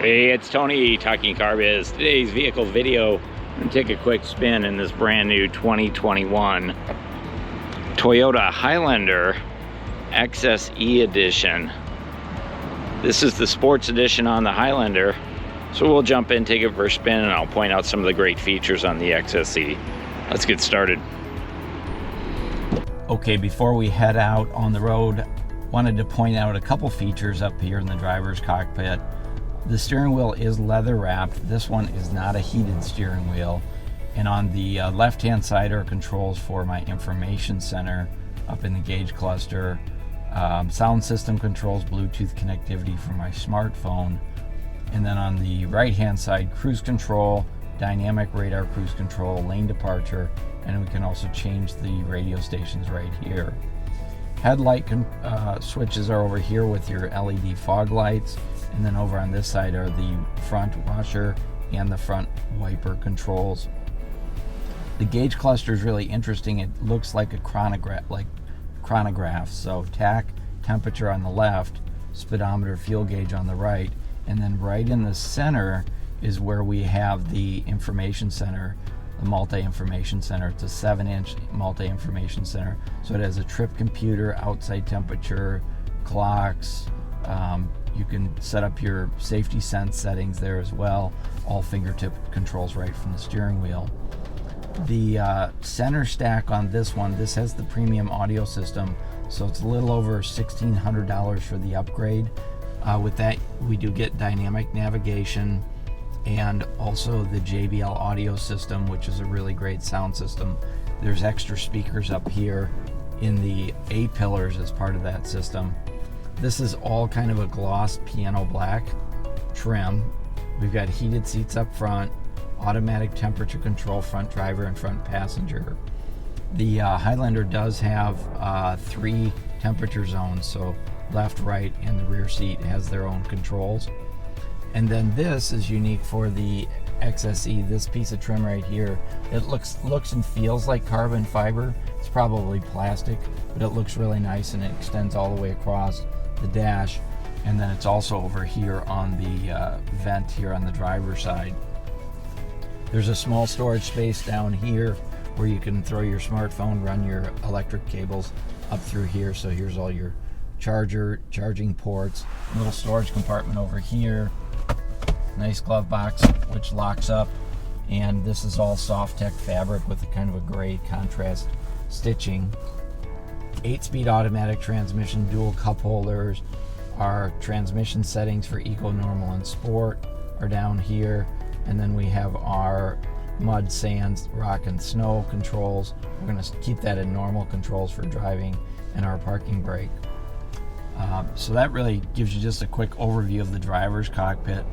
Hey, it's Tony talking CarBiz. Today's vehicle video, I'm going to take a quick spin in this brand new 2021 Toyota Highlander XSE edition. This is the sports edition on the Highlander, so we'll jump in, take it for a spin, and I'll point out some of the great features on the XSE. Let's get started. Okay, before we head out on the road, wanted to point out a couple features up here in the driver's cockpit. The steering wheel is leather wrapped. This one is not a heated steering wheel. And on the left hand side are controls for my information center up in the gauge cluster. Sound system controls, Bluetooth connectivity for my smartphone. And then on the right hand side, cruise control, dynamic radar cruise control, lane departure, and we can also change the radio stations right here. Headlight switches are over here with your LED fog lights, and then over on this side are the front washer and the front wiper controls. The gauge cluster is really interesting. It looks like a chronograph. So tach, temperature on the left, speedometer, fuel gauge on the right, and then right in the center is where we have the information center, the multi-information center. It's a 7-inch multi-information center, so it has a trip computer, outside temperature, clocks. You can set up your safety sense settings there as well, all fingertip controls right from the steering wheel. The center stack on this one, this has the premium audio system, so it's a little over $1,600 for the upgrade. With that, we do get dynamic navigation and also the JBL audio system, which is a really great sound system. There's extra speakers up here in the A-pillars as part of that system. This is all kind of a gloss piano black trim. We've got heated seats up front, automatic temperature control, front driver and front passenger. The Highlander does have 3 temperature zones, so left, right, and the rear seat has their own controls. And then this is unique for the XSE, this piece of trim right here. It looks and feels like carbon fiber. It's probably plastic, but it looks really nice, and it extends all the way across the dash. And then it's also over here on the vent here on the driver's side. There's a small storage space down here where you can throw your smartphone, run your electric cables up through here. So here's all your charging ports, a little storage compartment over here. Nice glove box which locks up, and this is all SoftTex fabric with a kind of a gray contrast stitching. 8-speed automatic transmission, dual cup holders. Our transmission settings for Eco, Normal, and Sport are down here, and then we have our mud, sand, rock, and snow controls. We're going to keep that in normal controls for driving, and our parking brake. So that really gives you just a quick overview of the driver's cockpit.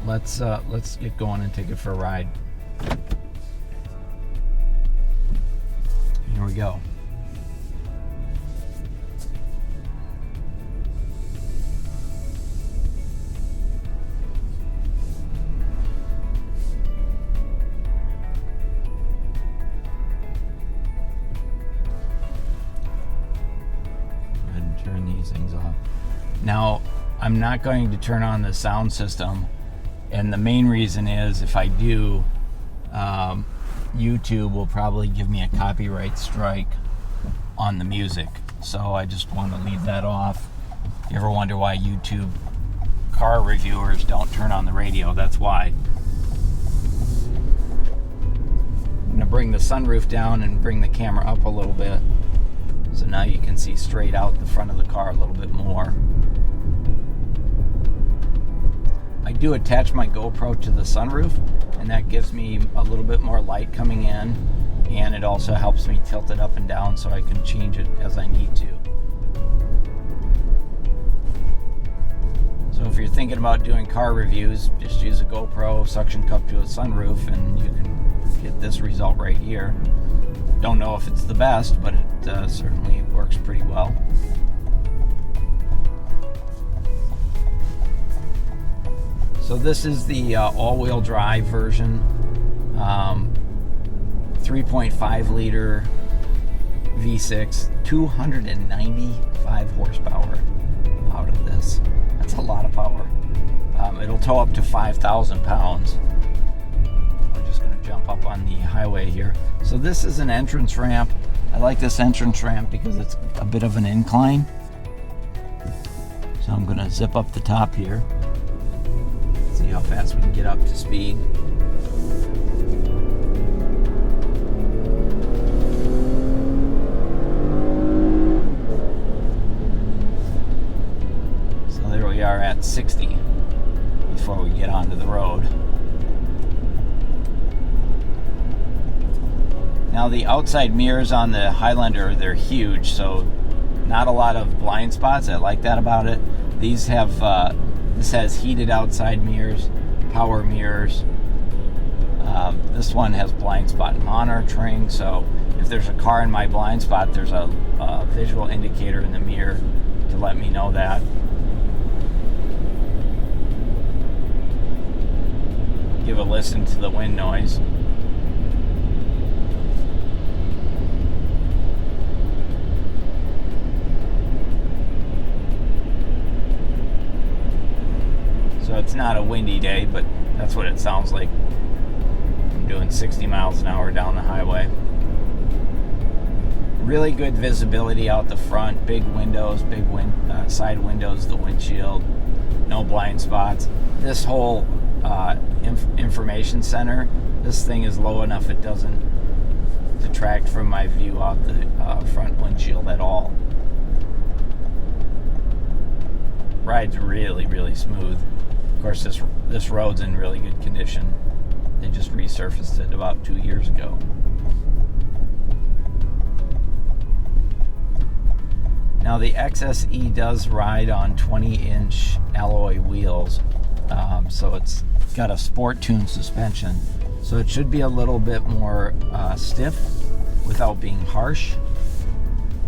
Let's get going and take it for a ride. Here we go. Go ahead and turn these things off. Now, I'm not going to turn on the sound system. And the main reason is, if I do, YouTube will probably give me a copyright strike on the music. So I just want to leave that off. If you ever wonder why YouTube car reviewers don't turn on the radio, that's why. I'm going to bring the sunroof down and bring the camera up a little bit. So now you can see straight out the front of the car a little bit more. I do attach my GoPro to the sunroof, and that gives me a little bit more light coming in, and it also helps me tilt it up and down so I can change it as I need to. So if you're thinking about doing car reviews, just use a GoPro, suction cup to a sunroof, and you can get this result right here. Don't know if it's the best, but it certainly works pretty well. So this is the all-wheel drive version, 3.5 liter V6, 295 horsepower out of this. That's a lot of power. It'll tow up to 5,000 pounds. We're just going to jump up on the highway here. So this is an entrance ramp. I like this entrance ramp because it's a bit of an incline. So I'm going to zip up the top here. See how fast we can get up to speed. So there we are at 60 before we get onto the road. Now the outside mirrors on the Highlander, they're huge, so not a lot of blind spots. I like that about it. These have, this has heated outside mirrors, power mirrors. This one has blind spot monitoring, so if there's a car in my blind spot, there's a visual indicator in the mirror to let me know that. Give a listen to the wind noise. So it's not a windy day, but that's what it sounds like. I'm doing 60 miles an hour down the highway. Really good visibility out the front, big windows, big side windows, the windshield, no blind spots. This whole information center, this thing is low enough it doesn't detract from my view out the front windshield at all. Ride's really, really smooth. Of course, this road's in really good condition. They just resurfaced it about 2 years ago. Now the XSE does ride on 20-inch alloy wheels, so it's got a sport tune suspension, so it should be a little bit more stiff without being harsh,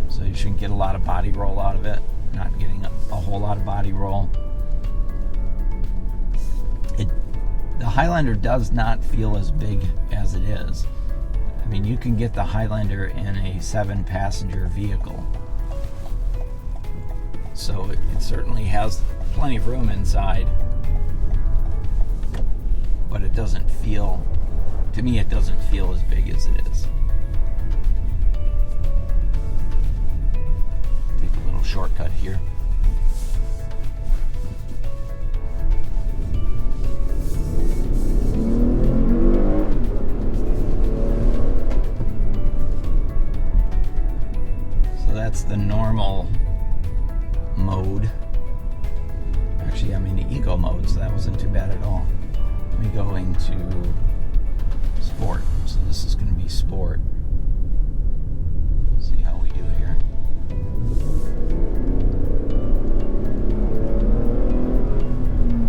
so you shouldn't get a lot of body roll out of it. Not getting a whole lot of body roll. The Highlander does not feel as big as it is. I mean, you can get the Highlander in a 7-passenger vehicle, so it certainly has plenty of room inside, but it doesn't feel, to me, it doesn't feel as big as it is. Take a little shortcut here. So that's the normal mode. Actually, I'm in the eco mode, so that wasn't too bad at all. Let me go into sport. So this is going to be sport. See how we do here.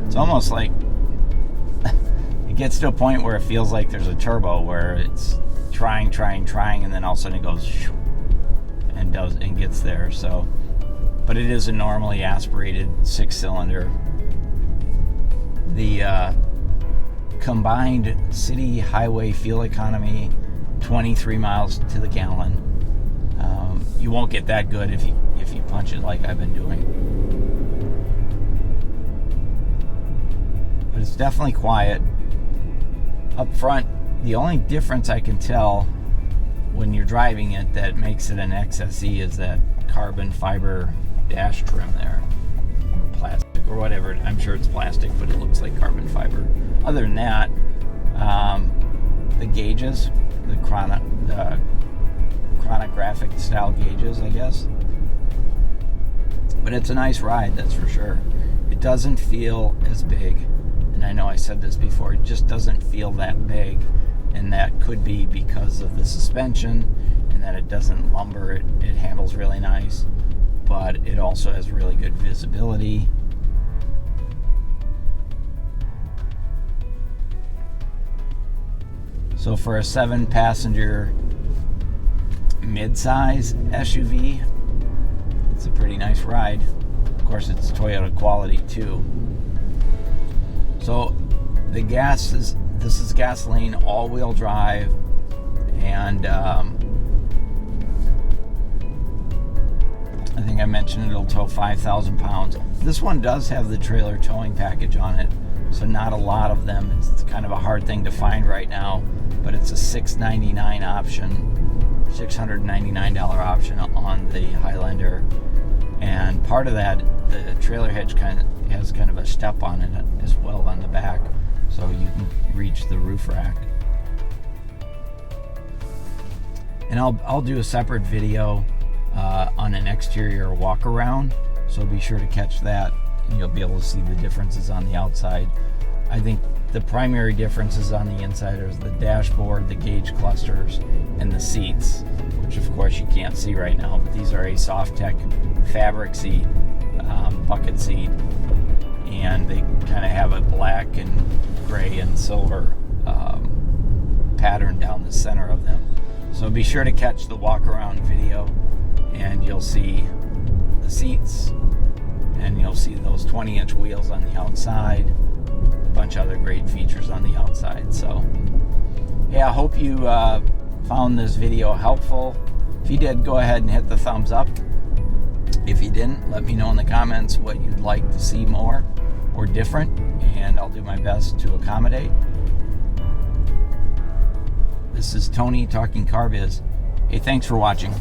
It's almost like it gets to a point where it feels like there's a turbo where it's trying, and then all of a sudden it goes and gets there. So, but it is a normally aspirated 6-cylinder. The combined city highway fuel economy, 23 miles to the gallon. You won't get that good if you punch it like I've been doing. But it's definitely quiet. Up front, the only difference I can tell when you're driving it that makes it an XSE is that carbon fiber dash trim there, or plastic or whatever. I'm sure it's plastic, but it looks like carbon fiber. Other than that, the gauges, the chronographic style gauges, I guess. But it's a nice ride, that's for sure. It doesn't feel as big, and I know I said this before, it just doesn't feel that big, and that could be because of the suspension and that it doesn't lumber. It handles really nice, but it also has really good visibility. So for a 7-passenger mid-size SUV, it's a pretty nice ride. Of course, it's Toyota quality too. So the gas is, this is gasoline, all-wheel drive, and I think I mentioned it'll tow 5,000 pounds. This one does have the trailer towing package on it, so not a lot of them. It's kind of a hard thing to find right now, but it's a $699 option, $699 option on the Highlander. And part of that, the trailer hitch has kind of a step on it as well on the back, so you can reach the roof rack. And I'll do a separate video on an exterior walk around, so be sure to catch that, and you'll be able to see the differences on the outside. I think the primary differences on the inside are the dashboard, the gauge clusters, and the seats, which of course you can't see right now, but these are a SoftTex Fabric Seat, bucket seat, and they kind of have a black and gray and silver pattern down the center of them. So be sure to catch the walk around video, and you'll see the seats, and you'll see those 20-inch wheels on the outside, a bunch of other great features on the outside. So yeah, I hope you found this video helpful. If you did, go ahead and hit the thumbs up. If you didn't, let me know in the comments what you'd like to see more or different, and I'll do my best to accommodate. This is Tony talking CarBiz. Hey, thanks for watching.